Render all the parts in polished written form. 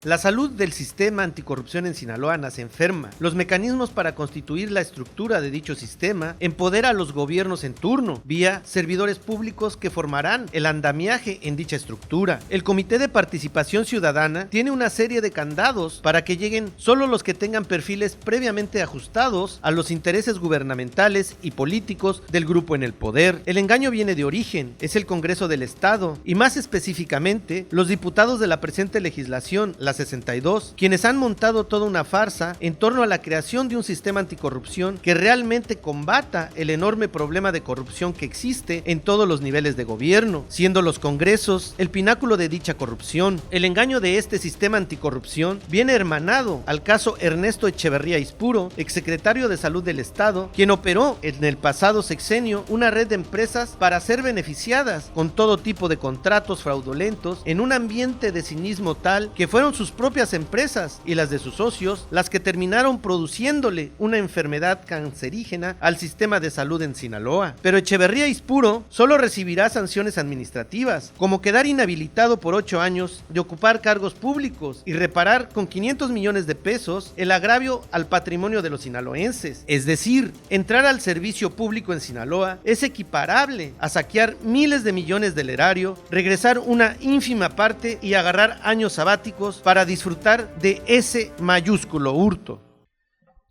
La salud del sistema anticorrupción en Sinaloa nace enferma. Los mecanismos para constituir la estructura de dicho sistema empodera a los gobiernos en turno, vía servidores públicos que formarán el andamiaje en dicha estructura. El Comité de Participación Ciudadana tiene una serie de candados para que lleguen solo los que tengan perfiles previamente ajustados a los intereses gubernamentales y políticos del grupo en el poder. El engaño viene de origen, es el Congreso del Estado, y más específicamente, los diputados de la presente legislación, la 62, quienes han montado toda una farsa en torno a la creación de un sistema anticorrupción que realmente combata el enorme problema de corrupción que existe en todos los niveles de gobierno, siendo los congresos el pináculo de dicha corrupción. El engaño de este sistema anticorrupción viene hermanado al caso Ernesto Echeverría Aispuro, exsecretario de Salud del Estado, quien operó en el pasado sexenio una red de empresas para ser beneficiadas con todo tipo de contratos fraudulentos en un ambiente de cinismo tal que fueron sus propias empresas y las de sus socios las que terminaron produciéndole una enfermedad cancerígena al sistema de salud en Sinaloa. Pero Echeverría Aispuro solo recibirá sanciones administrativas, como quedar inhabilitado por 8 años de ocupar cargos públicos y reparar con 500 millones de pesos el agravio al patrimonio de los sinaloenses. Es decir, entrar al servicio público en Sinaloa es equiparable a saquear miles de millones del erario, regresar una ínfima parte y agarrar años sabáticos para disfrutar de ese mayúsculo hurto.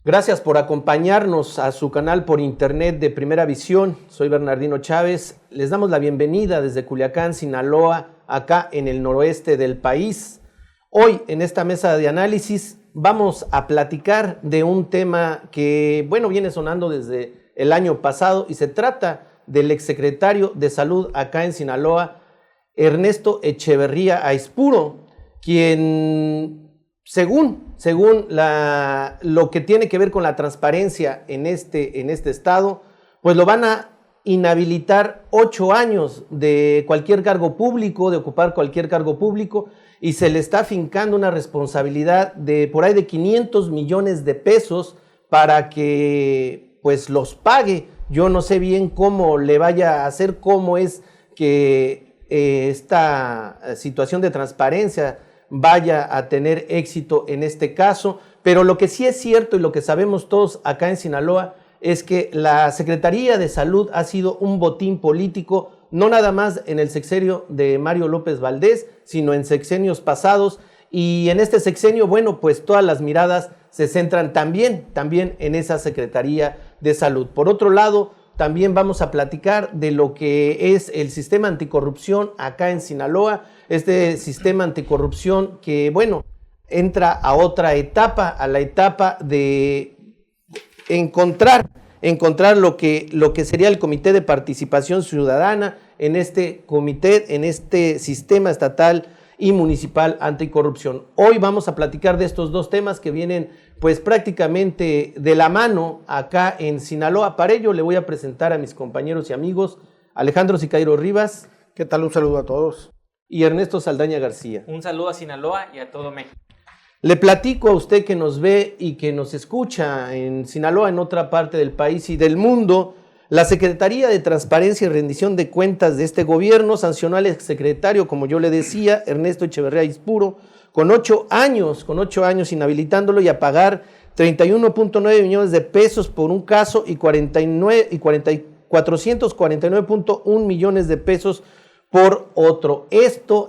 Gracias por acompañarnos a su canal por internet de Primera Visión. Soy Bernardino Chávez. Les damos la bienvenida desde Culiacán, Sinaloa, acá en el noroeste del país. Hoy, en esta mesa de análisis, vamos a platicar de un tema que, viene sonando desde el año pasado y se trata del exsecretario de Salud acá en Sinaloa, Ernesto Echeverría Aispuro, quien, según lo que tiene que ver con la transparencia en este estado, pues lo van a inhabilitar 8 años de cualquier cargo público, de ocupar cualquier cargo público, y se le está fincando una responsabilidad de por ahí de 500 millones de pesos para que pues los pague. Yo no sé bien cómo le vaya a hacer, cómo es que esta situación de transparencia vaya a tener éxito en este caso, pero lo que sí es cierto y lo que sabemos todos acá en Sinaloa es que la Secretaría de Salud ha sido un botín político, no nada más en el sexenio de Mario López Valdés, sino en sexenios pasados, y en este sexenio, pues todas las miradas se centran también en esa Secretaría de Salud. Por otro lado, también vamos a platicar de lo que es el sistema anticorrupción acá en Sinaloa, este sistema anticorrupción que, entra a otra etapa, a la etapa de encontrar lo que sería el Comité de Participación Ciudadana en este comité, en este sistema estatal y municipal anticorrupción. Hoy vamos a platicar de estos dos temas que vienen pues prácticamente de la mano acá en Sinaloa. Para ello le voy a presentar a mis compañeros y amigos Alejandro Sicairo Rivas. ¿Qué tal? Un saludo a todos. Y Ernesto Saldaña García. Un saludo a Sinaloa y a todo México. Le platico a usted que nos ve y que nos escucha en Sinaloa, en otra parte del país y del mundo. La Secretaría de Transparencia y Rendición de Cuentas de este gobierno sancionó al exsecretario, como yo le decía, Ernesto Echeverría Aispuro, con 8 años inhabilitándolo y a pagar 31.9 millones de pesos por un caso y 449.1 millones de pesos por otro. Esto,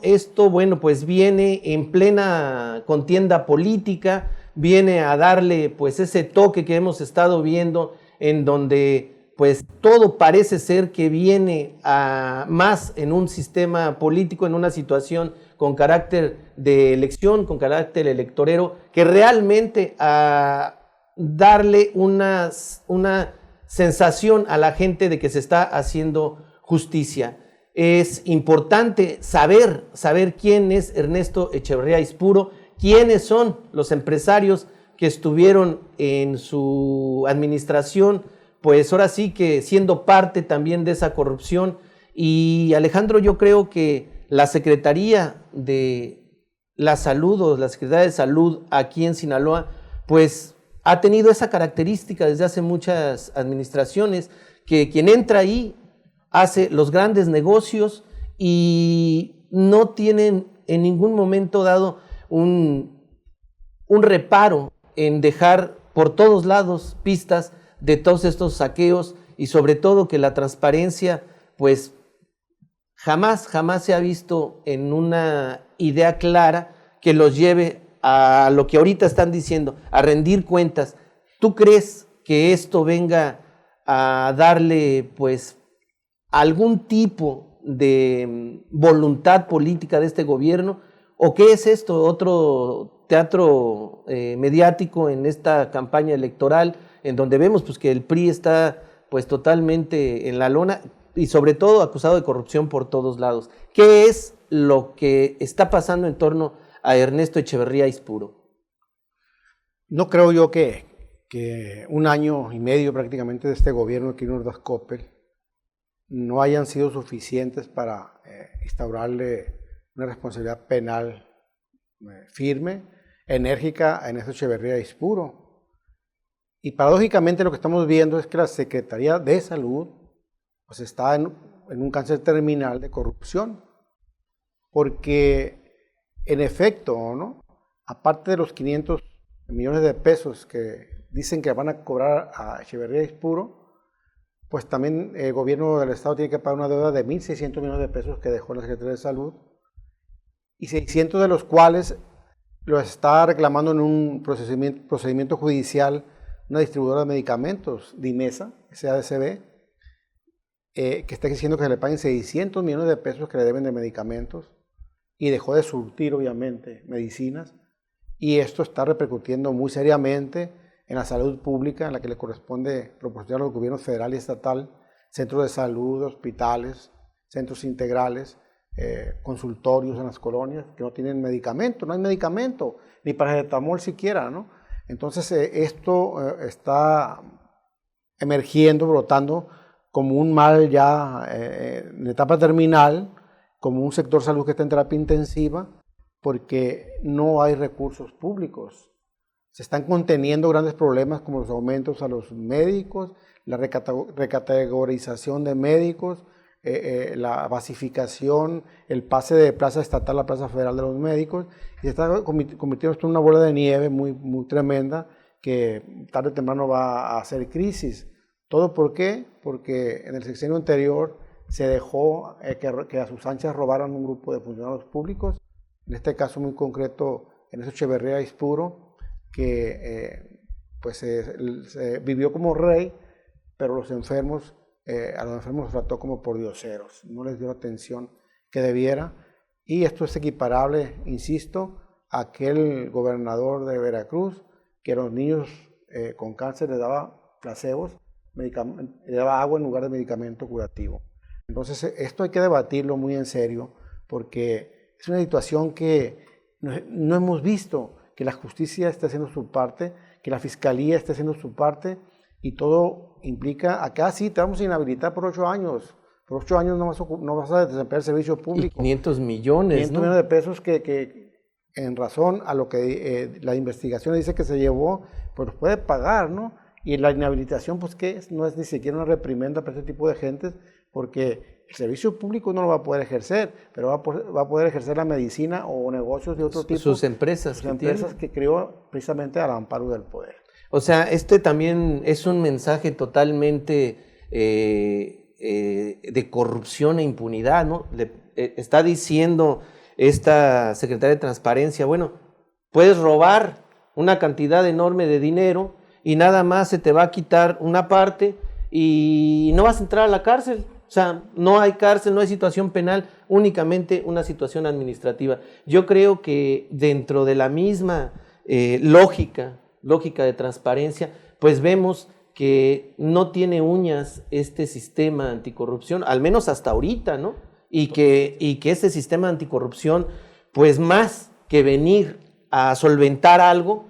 pues viene en plena contienda política, viene a darle pues ese toque que hemos estado viendo en donde pues todo parece ser que viene a más en un sistema político, en una situación con carácter de elección, con carácter electorero, que realmente a darle una sensación a la gente de que se está haciendo justicia. Es importante saber quién es Ernesto Echeverría Aispuro, quiénes son los empresarios que estuvieron en su administración, pues ahora sí que siendo parte también de esa corrupción. Y Alejandro, yo creo que la Secretaría de la Salud o la Secretaría de Salud aquí en Sinaloa, pues ha tenido esa característica desde hace muchas administraciones, que quien entra ahí hace los grandes negocios y no tienen en ningún momento dado un reparo en dejar por todos lados pistas de todos estos saqueos y sobre todo que la transparencia pues jamás se ha visto en una idea clara que los lleve a lo que ahorita están diciendo, a rendir cuentas. ¿Tú crees que esto venga a darle pues algún tipo de voluntad política de este gobierno? ¿O qué es esto? ¿Otro teatro mediático en esta campaña electoral en donde vemos pues que el PRI está pues totalmente en la lona y sobre todo acusado de corrupción por todos lados? ¿Qué es lo que está pasando en torno a Ernesto Echeverría Aispuro? No creo yo que un año y medio prácticamente de este gobierno de Quirino Ordaz Coppel no hayan sido suficientes para instaurarle una responsabilidad penal firme, enérgica a Ernesto Echeverría Aispuro. Y paradójicamente lo que estamos viendo es que la Secretaría de Salud pues está en un cáncer terminal de corrupción, porque en efecto, ¿no?, aparte de los 500 millones de pesos que dicen que van a cobrar a Echeverría Aispuro, pues también el gobierno del Estado tiene que pagar una deuda de 1.600 millones de pesos que dejó la Secretaría de Salud, y 600 de los cuales los está reclamando en un procedimiento judicial una distribuidora de medicamentos, Dimesa, SADCB, que está diciendo que se le paguen 600 millones de pesos que le deben de medicamentos, y dejó de surtir, obviamente, medicinas, y esto está repercutiendo muy seriamente en la salud pública, en la que le corresponde proporcionar a los gobiernos federal y estatal, centros de salud, hospitales, centros integrales, consultorios en las colonias, que no tienen medicamento, no hay medicamento, ni paracetamol siquiera, ¿no? Entonces esto está emergiendo, brotando como un mal ya en etapa terminal, como un sector salud que está en terapia intensiva, porque no hay recursos públicos. Se están conteniendo grandes problemas como los aumentos a los médicos, la recategorización de médicos, la basificación, el pase de plaza estatal a plaza federal de los médicos, y se está convirtiendo esto en una bola de nieve muy tremenda que tarde o temprano va a hacer crisis. ¿Todo por qué? Porque en el sexenio anterior se dejó que a sus anchas robaran un grupo de funcionarios públicos, en este caso muy concreto Ernesto Echeverría Aispuro, que se vivió como rey, pero a los enfermos los trató como pordioseros, no les dio la atención que debiera, y esto es equiparable, insisto, a aquel gobernador de Veracruz que a los niños con cáncer les daba placebos, le daba agua en lugar de medicamento curativo. Entonces esto hay que debatirlo muy en serio, porque es una situación que no hemos visto, que la justicia esté haciendo su parte, que la fiscalía esté haciendo su parte, y todo implica, acá sí te vamos a inhabilitar por 8 años. Por 8 años no vas a desempeñar el servicio público. Y 500 millones, 500 millones de pesos que en razón a lo que la investigación dice que se llevó, pues los puede pagar, ¿no? Y la inhabilitación, pues que no es ni siquiera una reprimenda para este tipo de gentes, porque el servicio público no lo va a poder ejercer, pero va a poder ejercer la medicina o negocios de otro tipo. Sus empresas. Sus empresas que creó precisamente al amparo del poder. O sea, también es un mensaje totalmente de corrupción e impunidad, ¿no? Está diciendo esta secretaria de Transparencia, bueno, puedes robar una cantidad enorme de dinero y nada más se te va a quitar una parte y no vas a entrar a la cárcel. O sea, no hay cárcel, no hay situación penal, únicamente una situación administrativa. Yo creo que dentro de la misma lógica de transparencia, pues vemos que no tiene uñas este sistema anticorrupción, al menos hasta ahorita, ¿no? Y que este sistema anticorrupción, pues más que venir a solventar algo,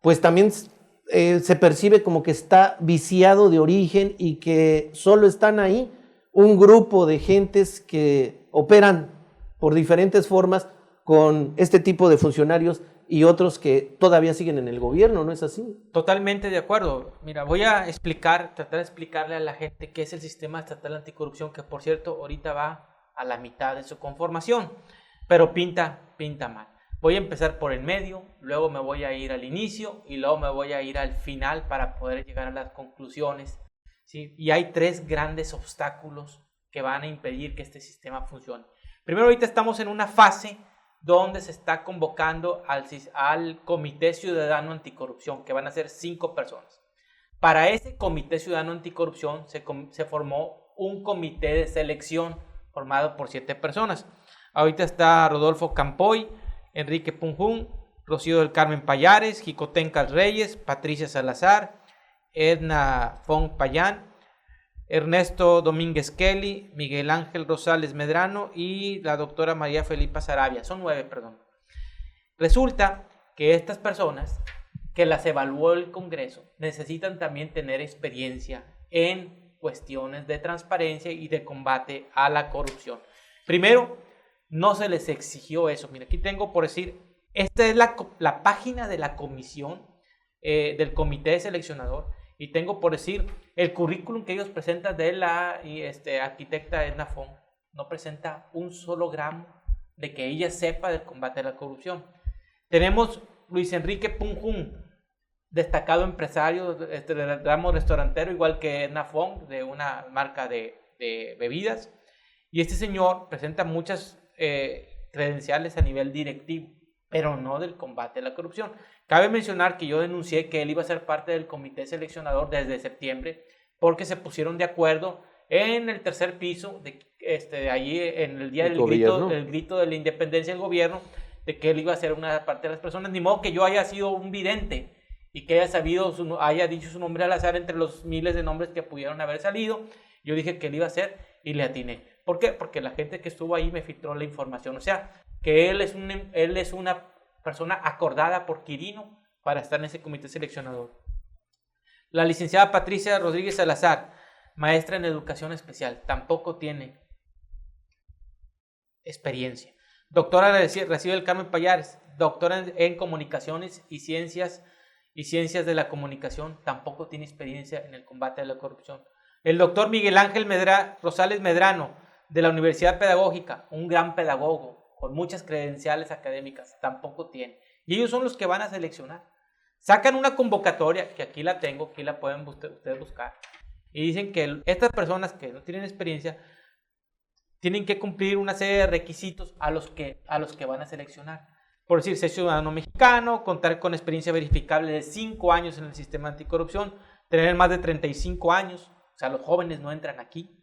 pues también se percibe como que está viciado de origen y que solo están ahí un grupo de gentes que operan por diferentes formas con este tipo de funcionarios y otros que todavía siguen en el gobierno, ¿no es así? Totalmente de acuerdo. Mira, voy a tratar de explicarle a la gente qué es el sistema estatal anticorrupción, que por cierto ahorita va a la mitad de su conformación, pero pinta mal. Voy a empezar por el medio, luego me voy a ir al inicio y luego me voy a ir al final para poder llegar a las conclusiones, ¿sí? Y hay 3 grandes obstáculos que van a impedir que este sistema funcione. Primero, ahorita estamos en una fase donde se está convocando al Comité Ciudadano Anticorrupción, que van a ser 5 personas. Para ese Comité Ciudadano Anticorrupción se formó un comité de selección formado por 7 personas. Ahorita está Rodolfo Campoy, Enrique Punjún, Rocío del Carmen Payares, Jicotencas Reyes, Patricia Salazar, Edna Fong Payán, Ernesto Domínguez Kelly, Miguel Ángel Rosales Medrano y la doctora María Felipa Sarabia. Son 9, perdón. Resulta que estas personas que las evaluó el Congreso necesitan también tener experiencia en cuestiones de transparencia y de combate a la corrupción. Primero, no se les exigió eso. Mira, aquí tengo por decir, esta es la página de la comisión del comité seleccionador, y tengo por decir el currículum que ellos presentan de la arquitecta Edna Fong. No presenta un solo gramo de que ella sepa del combate a la corrupción. Tenemos Luis Enrique Punjún, destacado empresario del ramo restaurantero, igual que Edna Fong, de una marca de bebidas, y este señor presenta muchas credenciales a nivel directivo, pero no del combate a la corrupción. Cabe mencionar que yo denuncié que él iba a ser parte del comité seleccionador desde septiembre, porque se pusieron de acuerdo en el tercer piso, allí en el día del grito de la independencia del gobierno, de que él iba a ser una parte de las personas. Ni modo que yo haya sido un vidente y que haya dicho su nombre al azar entre los miles de nombres que pudieron haber salido. Yo dije que él iba a ser y le atiné. ¿Por qué? Porque la gente que estuvo ahí me filtró la información. O sea, que él es una persona acordada por Quirino para estar en ese comité seleccionador. La licenciada Patricia Rodríguez Salazar, maestra en educación especial, tampoco tiene experiencia. Doctora Rocío del Carmen Payares, doctora en comunicaciones y ciencias de la comunicación, tampoco tiene experiencia en el combate a la corrupción. El doctor Miguel Ángel Rosales Medrano, de la Universidad Pedagógica, un gran pedagogo con muchas credenciales académicas, tampoco tiene. Y ellos son los que van a seleccionar. Sacan una convocatoria, que aquí la tengo, aquí la pueden ustedes buscar, y dicen que estas personas que no tienen experiencia tienen que cumplir una serie de requisitos a los que van a seleccionar. Por decir, ser ciudadano mexicano, contar con experiencia verificable de 5 años en el sistema anticorrupción, tener más de 35 años, o sea, los jóvenes no entran aquí.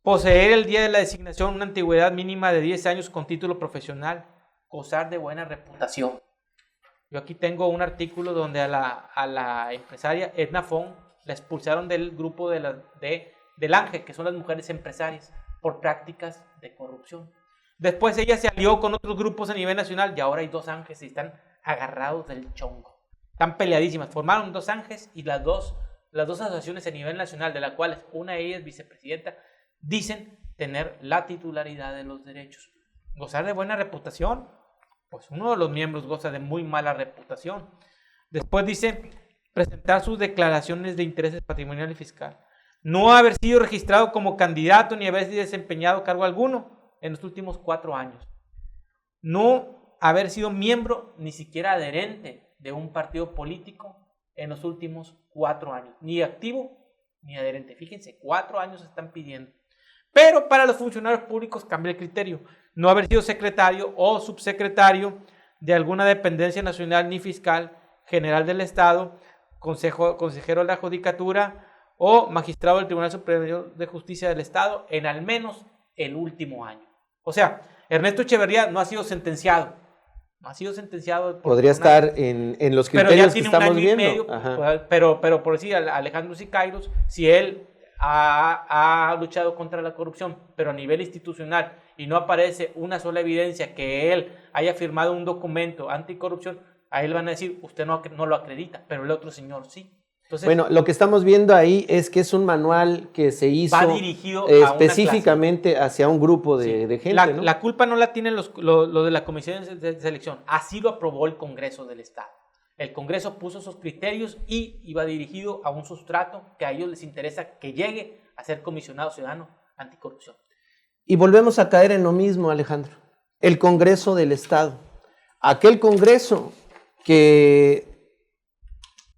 Poseer el día de la designación una antigüedad mínima de 10 años con título profesional, gozar de buena reputación. Yo aquí tengo un artículo donde a la empresaria Edna Fong la expulsaron del grupo del ANGE, que son las mujeres empresarias, por prácticas de corrupción. Después ella se alió con otros grupos a nivel nacional y ahora hay 2 ANGES y están agarrados del chongo. Están peleadísimas. Formaron 2 ANGES y las dos asociaciones a nivel nacional, de las cuales una de ellas vicepresidenta, dicen tener la titularidad de los derechos. Gozar de buena reputación, pues uno de los miembros goza de muy mala reputación. Después dice presentar sus declaraciones de intereses patrimonial y fiscal. No haber sido registrado como candidato ni haber desempeñado cargo alguno en los últimos 4 años. No haber sido miembro ni siquiera adherente de un partido político en los últimos 4 años. Ni activo ni adherente. Fíjense, 4 años están pidiendo. Pero para los funcionarios públicos cambia el criterio. No haber sido secretario o subsecretario de alguna dependencia nacional ni fiscal, general del Estado, consejero de la Judicatura o magistrado del Tribunal Superior de Justicia del Estado en al menos el último año. O sea, Ernesto Echeverría no ha sido sentenciado. No ha sido sentenciado. Podría estar en los criterios que estamos viendo. Pero por decir, Alejandro Siqueiros, si él ha luchado contra la corrupción, pero a nivel institucional, y no aparece una sola evidencia que él haya firmado un documento anticorrupción, a él van a decir, usted no lo acredita, pero el otro señor sí. Entonces, bueno, lo que estamos viendo ahí es que es un manual que se hizo dirigido específicamente hacia un grupo de gente. ¿no? La culpa no la tienen lo de la comisión de selección, así lo aprobó el Congreso del Estado. El Congreso puso esos criterios y iba dirigido a un sustrato que a ellos les interesa que llegue a ser comisionado ciudadano anticorrupción. Y volvemos a caer en lo mismo, Alejandro. El Congreso del Estado. aquel Congreso que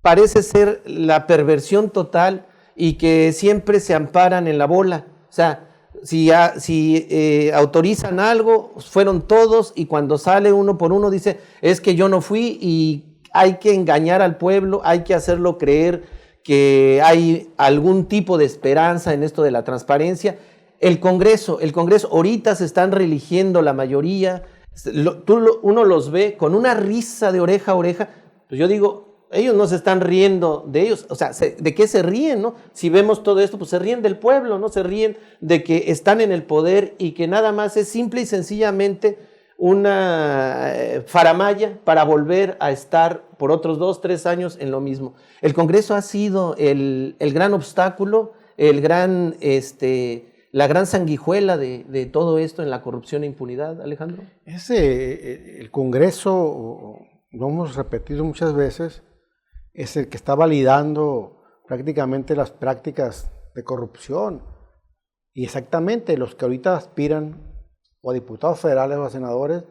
parece ser la perversión total y que siempre se amparan en la bola. O sea, si autorizan algo, fueron todos, y cuando sale uno por uno dice, es que yo no fui, y hay que engañar al pueblo, hay que hacerlo creer que hay algún tipo de esperanza en esto de la transparencia. El Congreso, ahorita se están reeligiendo la mayoría, uno los ve con una risa de oreja a oreja. Pues yo digo, ellos no se están riendo de ellos, o sea, ¿de qué se ríen, no? Si vemos todo esto, pues se ríen del pueblo, ¿no? Se ríen de que están en el poder y que nada más es simple y sencillamente una faramalla para volver a estar por otros 2, 3 años en lo mismo. El Congreso ha sido el gran obstáculo, la gran sanguijuela de todo esto en la corrupción e impunidad, Alejandro. El Congreso, lo hemos repetido muchas veces, es el que está validando prácticamente las prácticas de corrupción. Y exactamente los que ahorita aspiran o a diputados federales o a senadores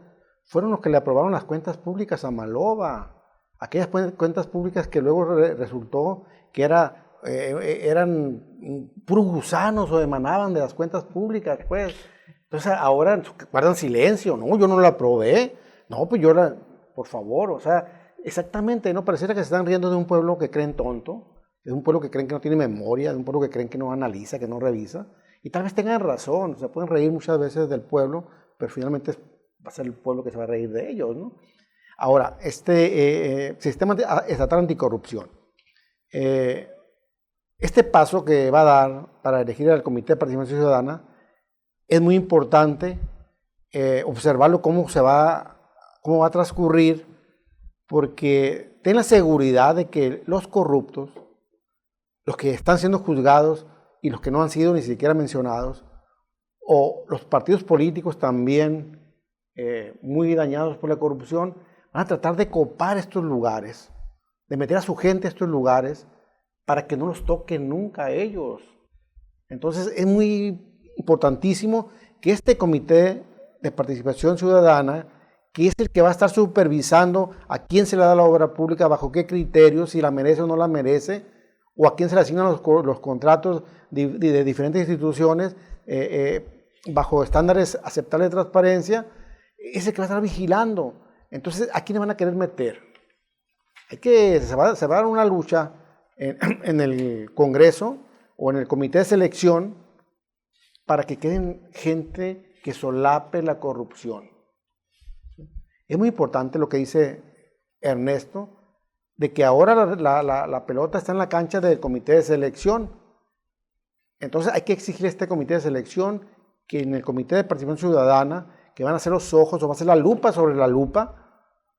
fueron los que le aprobaron las cuentas públicas a Maloba. Aquellas cuentas públicas que luego resultó que eran puros gusanos o emanaban de las cuentas públicas, pues. Entonces ahora guardan silencio. No, yo no la aprobé. No, pues por favor, o sea, exactamente, ¿no? Pareciera que se están riendo de un pueblo que creen tonto, de un pueblo que creen que no tiene memoria, de un pueblo que creen que no analiza, que no revisa. Y tal vez tengan razón, se pueden reír muchas veces del pueblo, pero finalmente va a ser el pueblo que se va a reír de ellos, ¿no? Ahora, sistema estatal anticorrupción. Este paso que va a dar para elegir al Comité de Participación Ciudadana es muy importante observarlo cómo va a transcurrir, porque ten la seguridad de que los corruptos, los que están siendo juzgados y los que no han sido ni siquiera mencionados, o los partidos políticos también muy dañados por la corrupción, van a tratar de copar estos lugares, de meter a su gente a estos lugares para que no los toquen nunca a ellos. Entonces es muy importantísimo que este Comité de Participación Ciudadana, que es el que va a estar supervisando a quién se le da la obra pública, bajo qué criterios, si la merece o no la merece, o a quién se le asignan los contratos de diferentes instituciones bajo estándares aceptables de transparencia, es el que va a estar vigilando. Entonces, ¿a quién le van a querer meter? Se va a dar una lucha en el Congreso o en el Comité de Selección para que queden gente que solape la corrupción. Es muy importante lo que dice Ernesto, de que ahora la pelota está en la cancha del Comité de Selección. Entonces hay que exigir a este Comité de Selección que en el Comité de Participación Ciudadana, que van a ser los ojos o va a ser la lupa sobre la lupa,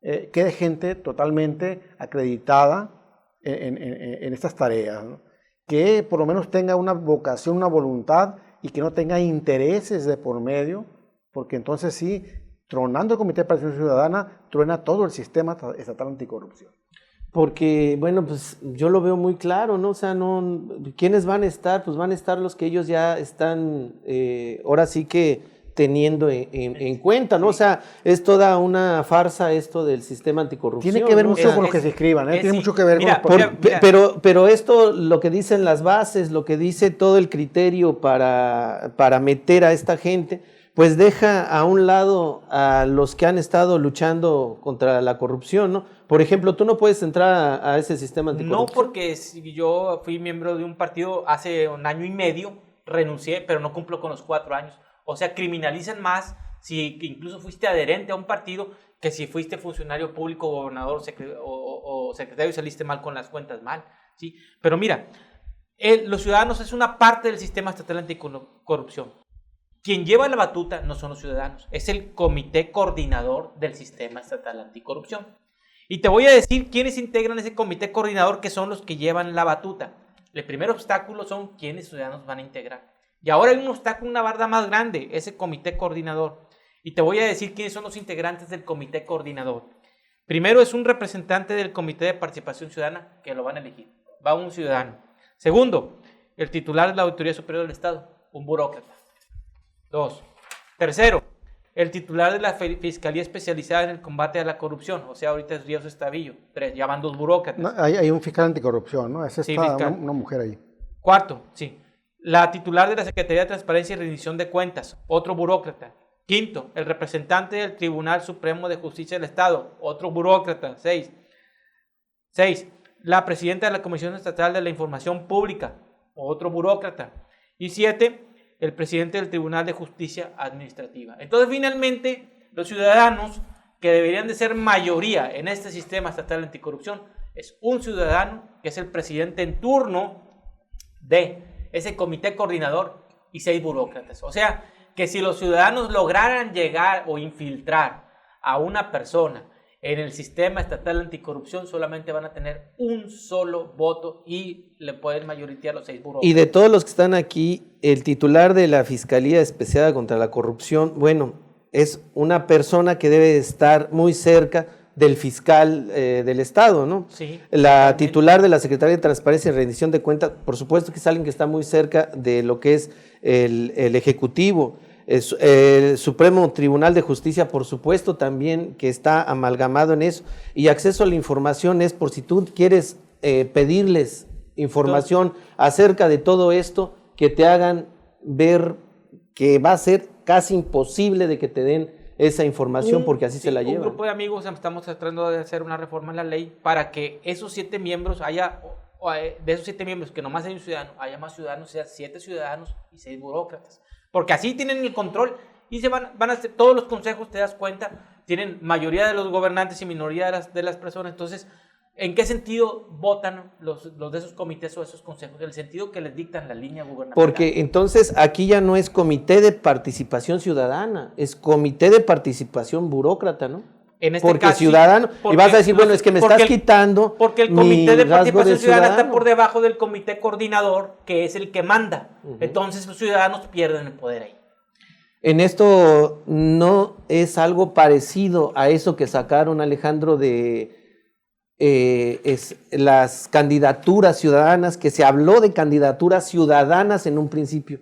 quede gente totalmente acreditada en estas tareas, ¿no? Que por lo menos tenga una vocación, una voluntad, y que no tenga intereses de por medio, porque entonces sí, tronando el Comité de Participación Ciudadana, truena todo el sistema estatal anticorrupción. Porque, bueno, pues yo lo veo muy claro, ¿no? O sea, ¿quiénes van a estar? Pues van a estar los que ellos ya están, ahora sí que teniendo en cuenta, ¿no? O sea, es toda una farsa esto del sistema anticorrupción. Tiene que ver ¿no? mucho con lo que se escriban, ¿eh? Tiene mucho que ver con... Pero esto, lo que dicen las bases, lo que dice todo el criterio para meter a esta gente, pues deja a un lado a los que han estado luchando contra la corrupción, ¿no? Por ejemplo, tú no puedes entrar a ese sistema anticorrupción. No, porque yo fui miembro de un partido hace 1 año y medio, renuncié, pero no cumplo con los 4 años. O sea, criminalizan más si incluso fuiste adherente a un partido que si fuiste funcionario público, gobernador o secretario y saliste mal con las cuentas mal, ¿sí? Pero mira, los ciudadanos es una parte del sistema estatal anticorrupción. Quien lleva la batuta no son los ciudadanos, es el comité coordinador del sistema estatal anticorrupción. Y te voy a decir quiénes integran ese comité coordinador, que son los que llevan la batuta. El primer obstáculo son quiénes ciudadanos van a integrar. Y ahora hay un obstáculo, una barda más grande, ese comité coordinador. Y te voy a decir quiénes son los integrantes del comité coordinador. Primero es un representante del Comité de Participación Ciudadana, que lo van a elegir. Va un ciudadano. Segundo, el titular de la Auditoría Superior del Estado, un burócrata. 2. Tercero, el titular de la Fiscalía Especializada en el Combate a la Corrupción, o sea, ahorita es Ríos Estavillo. 3, ya van 2 burócratas. No, hay un fiscal anticorrupción, ¿no? Ese Sí, está fiscal. una mujer ahí. 4, sí, la titular de la Secretaría de Transparencia y Rendición de Cuentas, otro burócrata. 5, el representante del Tribunal Supremo de Justicia del Estado, otro burócrata. 6, la presidenta de la Comisión Estatal de la Información Pública, otro burócrata. Y 7, el presidente del Tribunal de Justicia Administrativa. Entonces, finalmente, los ciudadanos que deberían de ser mayoría en este sistema estatal anticorrupción es un ciudadano que es el presidente en turno de ese comité coordinador y 6 burócratas. O sea, que si los ciudadanos lograran llegar o infiltrar a una persona en el sistema estatal anticorrupción, solamente van a tener un solo voto y le pueden mayoritear los 6 burócratas. Y de todos los que están aquí, el titular de la Fiscalía Especial contra la Corrupción, bueno, es una persona que debe estar muy cerca del fiscal del Estado, ¿no? Sí, la totalmente. titular de la Secretaría de Transparencia y Rendición de Cuentas, por supuesto que es alguien que está muy cerca de lo que es el Ejecutivo. El Supremo Tribunal de Justicia, por supuesto, también que está amalgamado en eso. Y acceso a la información es por si tú quieres pedirles información acerca de todo esto, que te hagan ver que va a ser casi imposible de que te den esa información porque así se la llevan. Un grupo de amigos estamos tratando de hacer una reforma en la ley para que esos 7 miembros de esos 7 miembros que nomás hay un ciudadano, haya más ciudadanos, sean 7 ciudadanos y 6 burócratas. Porque así tienen el control y van a hacer todos los consejos, te das cuenta, tienen mayoría de los gobernantes y minoría de las personas. Entonces, ¿en qué sentido votan los de esos comités o esos consejos? En el sentido que les dictan la línea gubernamental. Porque entonces aquí ya no es comité de participación ciudadana, es comité de participación burócrata, ¿no? En este porque caso, ciudadano, y vas a decir, bueno, es que me estás quitando. Porque el comité de participación ciudadana está ciudadano. por debajo del comité coordinador, que es el que manda. Entonces los ciudadanos pierden el poder ahí. En esto no es algo parecido a eso que sacaron, Alejandro, de las candidaturas ciudadanas, que se habló de candidaturas ciudadanas en un principio.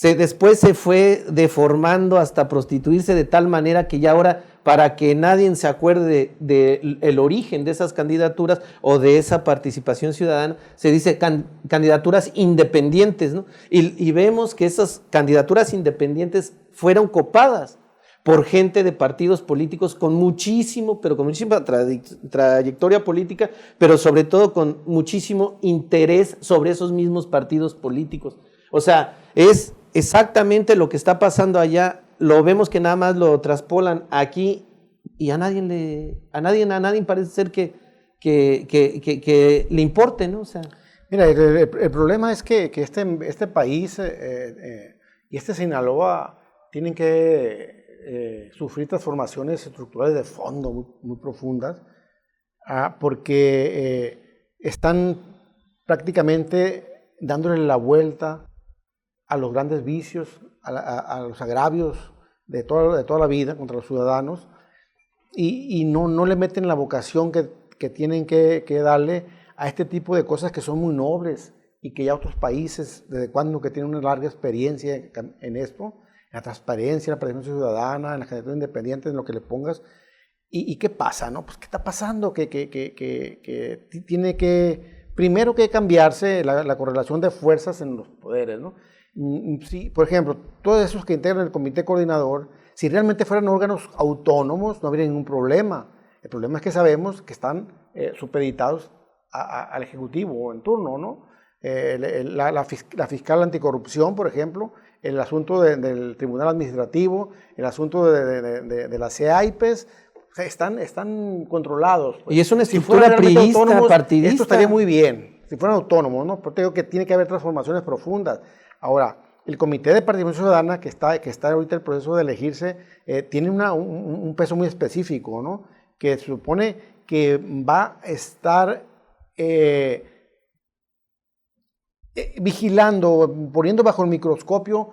Después se fue deformando hasta prostituirse de tal manera que ya ahora, para que nadie se acuerde del origen de esas candidaturas o de esa participación ciudadana, se dice candidaturas independientes, ¿no? Y vemos que esas candidaturas independientes fueron copadas por gente de partidos políticos con muchísima trayectoria política, pero sobre todo con muchísimo interés sobre esos mismos partidos políticos. O sea, es exactamente lo que está pasando allá. Lo vemos que nada más lo traspolan aquí y a nadie parece ser que le importe, ¿no? O sea, mira, el problema es que este país y Sinaloa tienen que sufrir transformaciones estructurales de fondo muy profundas, porque están prácticamente dándole la vuelta a los grandes vicios, a los agravios de toda la vida contra los ciudadanos, y no le meten la vocación que tienen que darle a este tipo de cosas que son muy nobles y que ya otros países, desde cuando que tienen una larga experiencia en esto, en la transparencia, en la participación ciudadana, en las candidaturas independientes, en lo que le pongas. ¿Y qué pasa, no? Pues, ¿qué está pasando? Que tiene que, primero que cambiarse la correlación de fuerzas en los poderes, ¿no? Sí, por ejemplo, todos esos que integran el comité coordinador, si realmente fueran órganos autónomos, no habría ningún problema. El problema es que sabemos que están supeditados al Ejecutivo en turno, ¿no? La fiscal anticorrupción, por ejemplo, el asunto del Tribunal Administrativo, el asunto de las CEAIPES, están controlados. Pues. Y es una si estructura priista, partidista. Esto estaría muy bien, si fueran autónomos, ¿no? Porque digo que tiene que haber transformaciones profundas. Ahora, el Comité de Participación Ciudadana, que está ahorita en el proceso de elegirse, tiene un peso muy específico, ¿no? Que se supone que va a estar vigilando, poniendo bajo el microscopio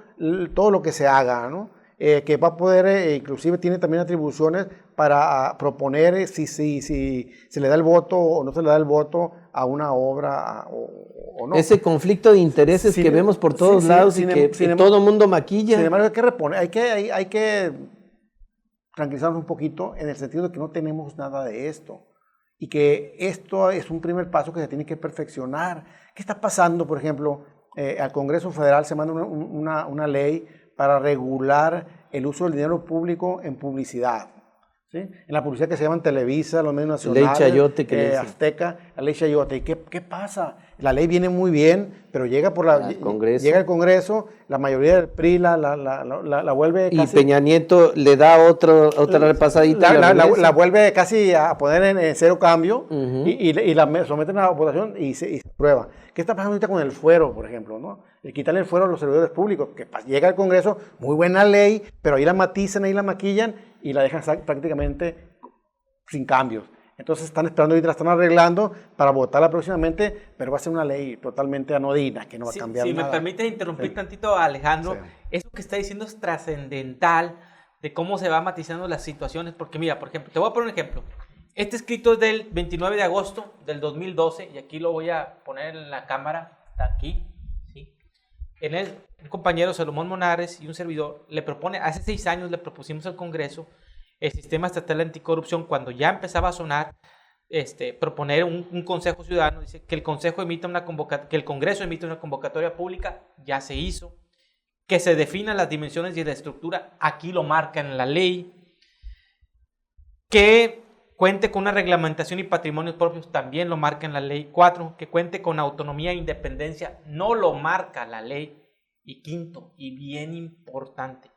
todo lo que se haga, ¿no? Que va a poder, inclusive tiene también atribuciones para proponer si se le da el voto o no se le da el voto a una obra o no. Ese conflicto de intereses que vemos por todos lados y que todo el mundo maquilla. Sin embargo, hay que tranquilizarnos un poquito en el sentido de que no tenemos nada de esto y que esto es un primer paso que se tiene que perfeccionar. ¿Qué está pasando, por ejemplo? Al Congreso Federal se manda una ley para regular el uso del dinero público en publicidad. ¿Sí? En la publicidad que se llaman Televisa, los medios nacionales, Ley Chayote, que le dicen. Azteca, la ley Chayote. ¿Y qué pasa? La ley viene muy bien, pero llega llega al Congreso, la mayoría del PRI la vuelve y casi... Peña Nieto le da otra repasadita. La vuelve casi a poner en cero cambio y la someten a la votación y se aprueba. ¿Qué está pasando ahorita con el fuero, por ejemplo? ¿No? El quitarle el fuero a los servidores públicos, que llega al Congreso, muy buena ley, pero ahí la matizan, ahí la maquillan y la dejan prácticamente sin cambios. Entonces están esperando ahorita, la están arreglando para votarla próximamente, pero va a ser una ley totalmente anodina, que no va a cambiar nada. Si me permite interrumpir tantito, Alejandro, eso que está diciendo es trascendental de cómo se va matizando las situaciones, porque mira, por ejemplo, te voy a poner un ejemplo. Este escrito es del 29 de agosto del 2012, y aquí lo voy a poner en la cámara, está aquí, ¿sí? Un compañero, Salomón Monares, y un servidor, le propone, hace 6 años le propusimos al Congreso el Sistema Estatal de Anticorrupción, cuando ya empezaba a sonar, proponer un Consejo Ciudadano, dice que el Congreso emita una convocatoria pública, ya se hizo, que se definan las dimensiones y la estructura, aquí lo marca en la ley, que cuente con una reglamentación y patrimonios propios, también lo marca en la ley. 4, que cuente con autonomía e independencia, no lo marca la ley. Y 5, y bien importante,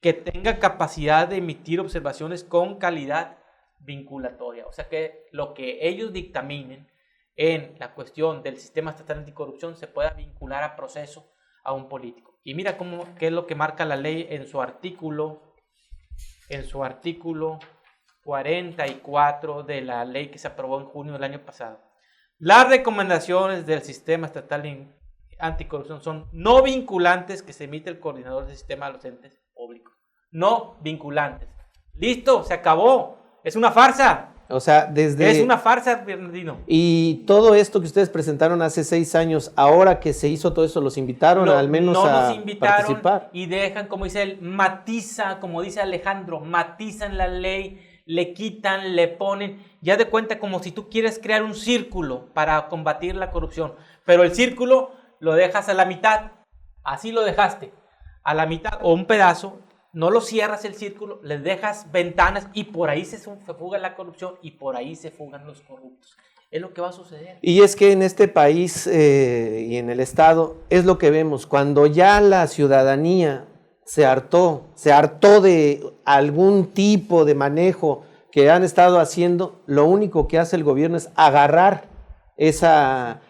que tenga capacidad de emitir observaciones con calidad vinculatoria. O sea, que lo que ellos dictaminen en la cuestión del sistema estatal anticorrupción se pueda vincular a proceso a un político. Y mira qué es lo que marca la ley en su artículo 44 de la ley que se aprobó en junio del año pasado. Las recomendaciones del sistema estatal anticorrupción son no vinculantes que se emite el coordinador del sistema de los entes públicos. No vinculantes. Listo, se acabó. Es una farsa. O sea, Es una farsa, Bernardino. Y todo esto que ustedes presentaron hace 6 años, ahora que se hizo todo eso, ¿los invitaron al menos a participar? Y dejan, como dice él, matiza, como dice Alejandro, matizan la ley, le quitan, le ponen, ya de cuenta como si tú quieres crear un círculo para combatir la corrupción, pero el círculo lo dejas a la mitad, así lo dejaste, a la mitad o un pedazo, no lo cierras el círculo, les dejas ventanas y por ahí se fuga la corrupción y por ahí se fugan los corruptos. Es lo que va a suceder. Y es que en este país y en el Estado es lo que vemos, cuando ya la ciudadanía se hartó de algún tipo de manejo que han estado haciendo, lo único que hace el gobierno es agarrar ese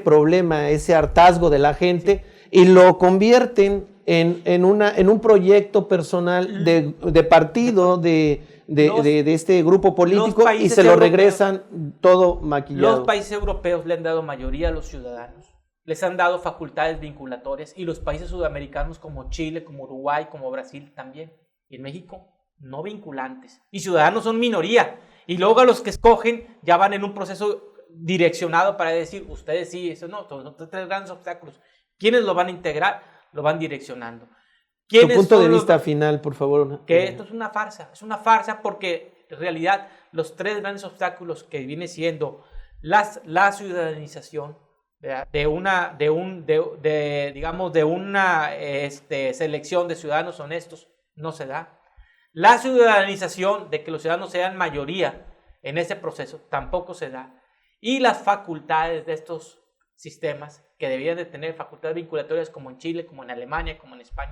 problema, ese hartazgo de la gente y lo convierten en un proyecto personal de partido, de este grupo político y se lo regresan todo maquillado. Los países europeos le han dado mayoría a los ciudadanos, les han dado facultades vinculatorias y los países sudamericanos como Chile, como Uruguay, como Brasil también. Y en México no vinculantes. Y ciudadanos son minoría. Y luego a los que escogen ya van en un proceso direccionado para decir, ustedes sí, eso no, son 3 grandes obstáculos. ¿Quiénes lo van a integrar? Lo van direccionando. Tu punto de vista final, por favor. Que esto es una farsa porque en realidad los 3 grandes obstáculos que viene siendo la ciudadanización de una selección de ciudadanos honestos no se da. La ciudadanización de que los ciudadanos sean mayoría en ese proceso tampoco se da. Y las facultades de estos sistemas que debían de tener facultades vinculatorias como en Chile, como en Alemania, como en España,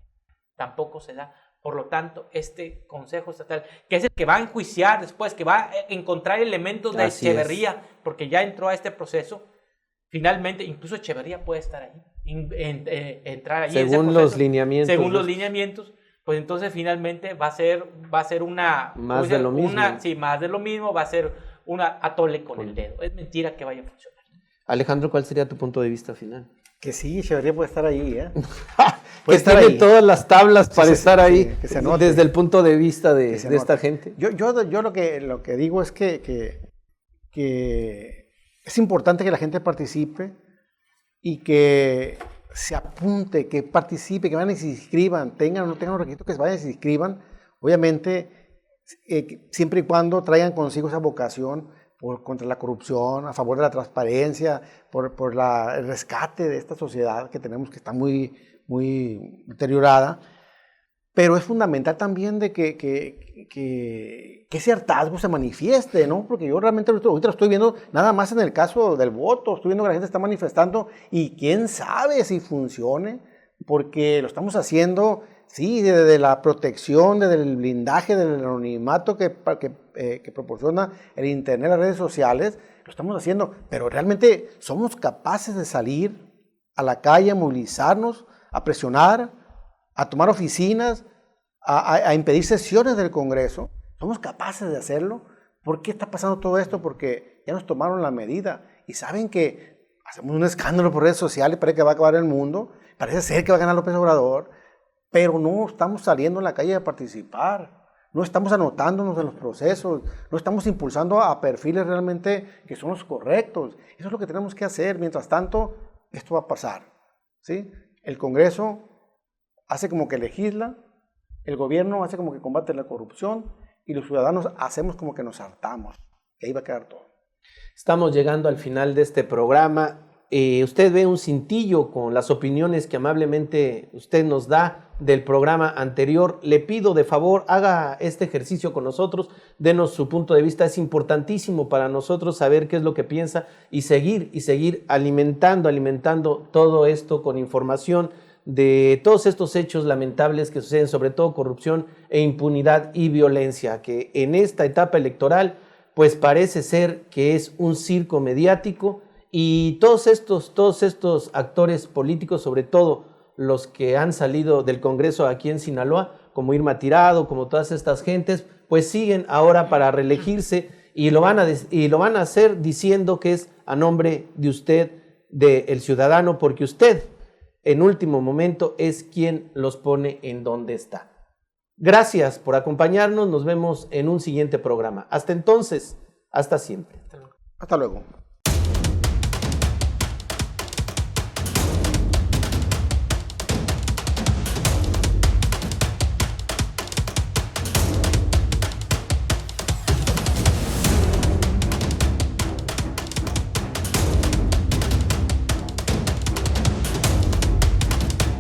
tampoco se da. Por lo tanto, este Consejo Estatal, que es el que va a enjuiciar después, que va a encontrar elementos de Echeverría, porque ya entró a este proceso, finalmente, incluso Echeverría puede estar ahí, entrar ahí. Según los lineamientos. Según los lineamientos, pues entonces finalmente va a ser una... Más de lo mismo. Sí, más de lo mismo, va a ser una atole con el dedo. Es mentira que vaya a funcionar. Alejandro, ¿cuál sería tu punto de vista final? Que sí, Echeverría puede estar ahí, ¿eh? Puede estar tiene ahí todas las tablas para estar ahí, que se anote, desde el punto de vista de esta gente. Yo lo que digo es que es importante que la gente participe y que se apunte, que participe, que vayan y se inscriban, tengan o no tengan los requisitos, que se vayan y se inscriban, Obviamente, siempre y cuando traigan consigo esa vocación contra la corrupción, a favor de la transparencia, por el rescate de esta sociedad que tenemos, que está muy, muy deteriorada. Pero es fundamental también de que ese hartazgo se manifieste, ¿no? Porque yo realmente ahorita lo estoy viendo nada más en el caso del voto, estoy viendo que la gente está manifestando y quién sabe si funcione, porque lo estamos haciendo, sí, desde la protección, desde el blindaje, del anonimato que proporciona el Internet, las redes sociales, lo estamos haciendo, pero realmente somos capaces de salir a la calle, a movilizarnos, a presionar, a tomar oficinas, a impedir sesiones del Congreso. ¿Somos capaces de hacerlo? ¿Por qué está pasando todo esto? Porque ya nos tomaron la medida y saben que hacemos un escándalo por redes sociales, parece que va a acabar el mundo, parece ser que va a ganar López Obrador, pero no estamos saliendo a la calle a participar, no estamos anotándonos en los procesos, no estamos impulsando a perfiles realmente que son los correctos. Eso es lo que tenemos que hacer. Mientras tanto, esto va a pasar, ¿sí? El Congreso hace como que legisla, el gobierno hace como que combate la corrupción y los ciudadanos hacemos como que nos hartamos. Y ahí va a quedar todo. Estamos llegando al final de este programa. Usted ve un cintillo con las opiniones que amablemente usted nos da del programa anterior. Le pido de favor, haga este ejercicio con nosotros, denos su punto de vista. Es importantísimo para nosotros saber qué es lo que piensa y seguir alimentando todo esto con información de todos estos hechos lamentables que suceden, sobre todo corrupción e impunidad y violencia, que en esta etapa electoral pues parece ser que es un circo mediático, y todos estos actores políticos, sobre todo los que han salido del Congreso aquí en Sinaloa, como Irma Tirado, como todas estas gentes, pues siguen ahora para reelegirse y lo van a hacer diciendo que es a nombre de usted, del ciudadano, porque usted en último momento es quien los pone en donde está. Gracias por acompañarnos, nos vemos en un siguiente programa. Hasta entonces, hasta siempre. Hasta luego.